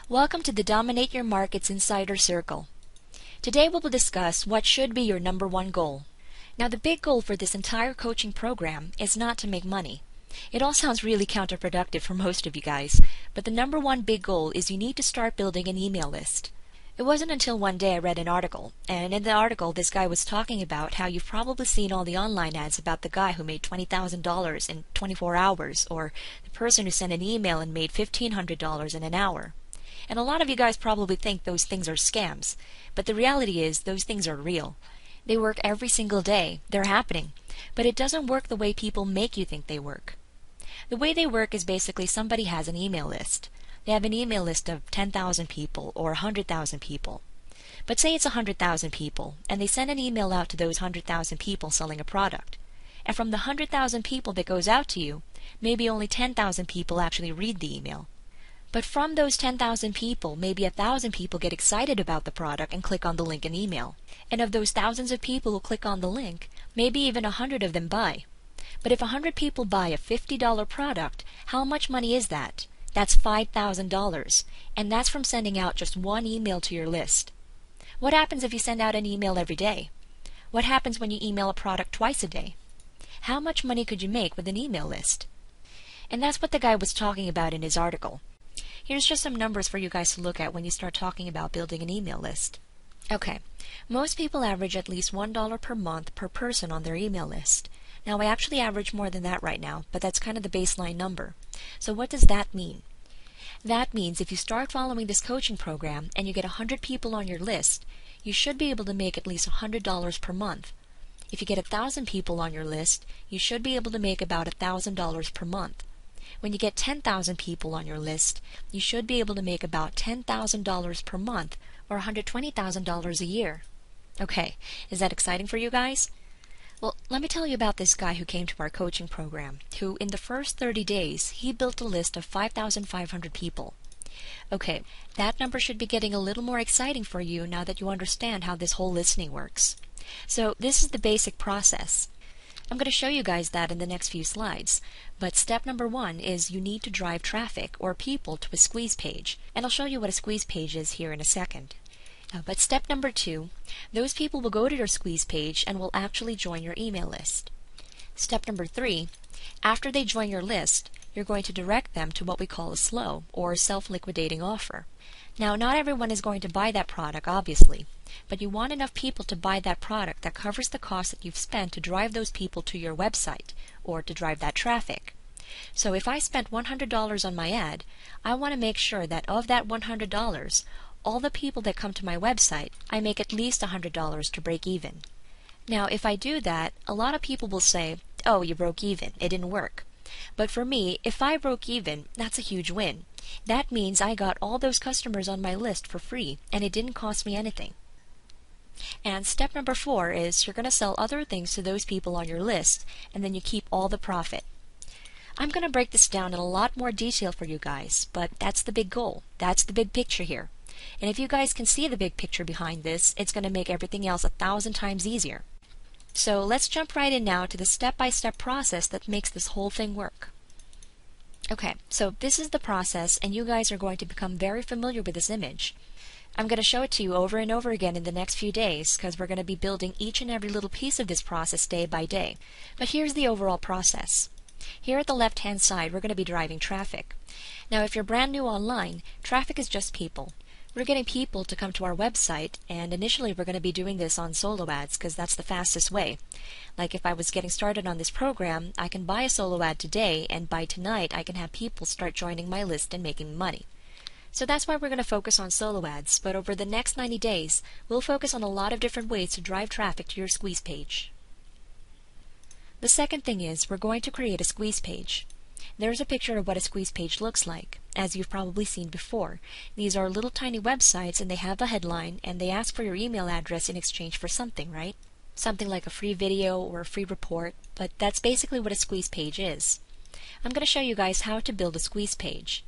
Welcome to the Dominate Your Markets Insider Circle. Today we will discuss what should be your number one goal. Now the big goal for this entire coaching program is not to make money. It all sounds really counterproductive for most of you guys, but the number one big goal is you need to start building an email list. It wasn't until one day I read an article, and in the article this guy was talking about how you've probably seen all the online ads about the guy who made $20,000 in 24 hours, or the person who sent an email and made $1,500 in an hour. And a lot of you guys probably think those things are scams, but the reality is those things are real. They work every single day, they're happening, but it doesn't work the way people make you think they work. The way they work is basically somebody has an email list. They have an email list of 10,000 people or 100,000 people. But say it's 100,000 people, and they send an email out to those 100,000 people selling a product. And from the 100,000 people that goes out to you, maybe only 10,000 people actually read the email. But from those 10,000 people, maybe 1,000 people get excited about the product and click on the link in email. And of those thousands of people who click on the link, maybe even 100 of them buy. But if 100 people buy a $50 product, how much money is that? That's $5,000, and that's from sending out just one email to your list. What happens if you send out an email every day? What happens when you email a product twice a day? How much money could you make with an email list? And that's what the guy was talking about in his article. Here's just some numbers for you guys to look at when you start talking about building an email list. Okay, most people average at least $1 per month per person on their email list. Now I actually average more than that right now, but that's kind of the baseline number. So what does that mean? That means if you start following this coaching program and you get 100 people on your list, you should be able to make at least $100 per month. If you get 1,000 people on your list, you should be able to make about $1,000 per month. When you get 10,000 people on your list, you should be able to make about $10,000 per month or $120,000 a year. Okay, is that exciting for you guys? Well, let me tell you about this guy who came to our coaching program, who in the first 30 days, he built a list of 5,500 people. Okay, that number should be getting a little more exciting for you now that you understand how this whole listening works. So this is the basic process. I'm going to show you guys that in the next few slides, but step number one is you need to drive traffic or people to a squeeze page, and I'll show you what a squeeze page is here in a second. But step number two, those people will go to your squeeze page and will actually join your email list. Step number three, after they join your list, you're going to direct them to what we call a SLO, or self-liquidating offer. Now, not everyone is going to buy that product, obviously, but you want enough people to buy that product that covers the cost that you've spent to drive those people to your website, or to drive that traffic. So if I spent $100 on my ad, I want to make sure that of that $100, all the people that come to my website, I make at least $100 to break even. Now, if I do that, a lot of people will say, oh, you broke even, it didn't work. But for me, if I broke even, that's a huge win. That means I got all those customers on my list for free, and it didn't cost me anything. And step number four is you're going to sell other things to those people on your list, and then you keep all the profit. I'm going to break this down in a lot more detail for you guys, but that's the big goal. That's the big picture here. And if you guys can see the big picture behind this, it's going to make everything else 1,000 times easier. So let's jump right in now to the step-by-step process that makes this whole thing work. Okay, so this is the process, and you guys are going to become very familiar with this image. I'm going to show it to you over and over again in the next few days because we're going to be building each and every little piece of this process day by day. But here's the overall process. Here at the left-hand side, we're going to be driving traffic. Now, if you're brand new online, traffic is just people. We're getting people to come to our website, and initially we're going to be doing this on solo ads because that's the fastest way. Like if I was getting started on this program, I can buy a solo ad today, and by tonight I can have people start joining my list and making money. So that's why we're going to focus on solo ads, but over the next 90 days, we'll focus on a lot of different ways to drive traffic to your squeeze page. The second thing is we're going to create a squeeze page. There's a picture of what a squeeze page looks like, as you've probably seen before. These are little tiny websites and they have a headline and they ask for your email address in exchange for something, right? Something like a free video or a free report, but that's basically what a squeeze page is. I'm going to show you guys how to build a squeeze page.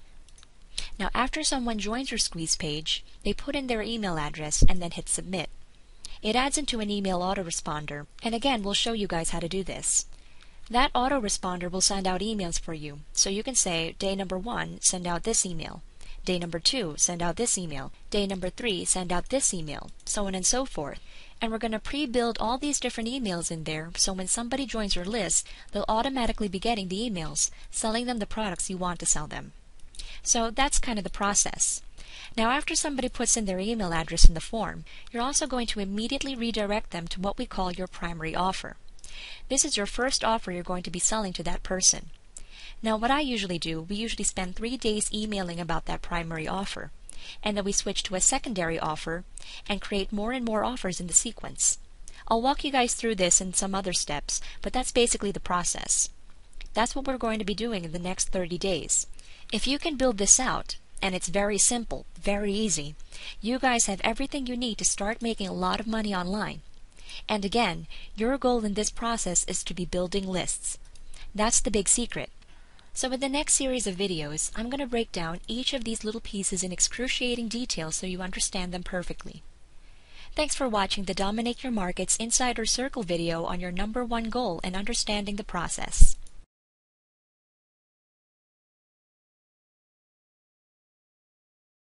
Now after someone joins your squeeze page, they put in their email address and then hit submit. It adds into an email autoresponder, and again we'll show you guys how to do this. That autoresponder will send out emails for you, so you can say, day number 1, send out this email. Day number 2, send out this email. Day number 3, send out this email, so on and so forth. And we're going to pre-build all these different emails in there, so when somebody joins your list, they'll automatically be getting the emails, selling them the products you want to sell them. So that's kind of the process. Now after somebody puts in their email address in the form, you're also going to immediately redirect them to what we call your primary offer. This is your first offer you're going to be selling to that person. Now what I usually do, we usually spend 3 days emailing about that primary offer, and then we switch to a secondary offer and create more and more offers in the sequence. I'll walk you guys through this in some other steps, but that's basically the process. That's what we're going to be doing in the next 30 days. If you can build this out, and it's very simple, very easy, you guys have everything you need to start making a lot of money online. And again, your goal in this process is to be building lists. That's the big secret. So in the next series of videos, I'm going to break down each of these little pieces in excruciating detail so you understand them perfectly. Thanks for watching the Dominate Your Markets Insider Circle video on your #1 goal and understanding the process.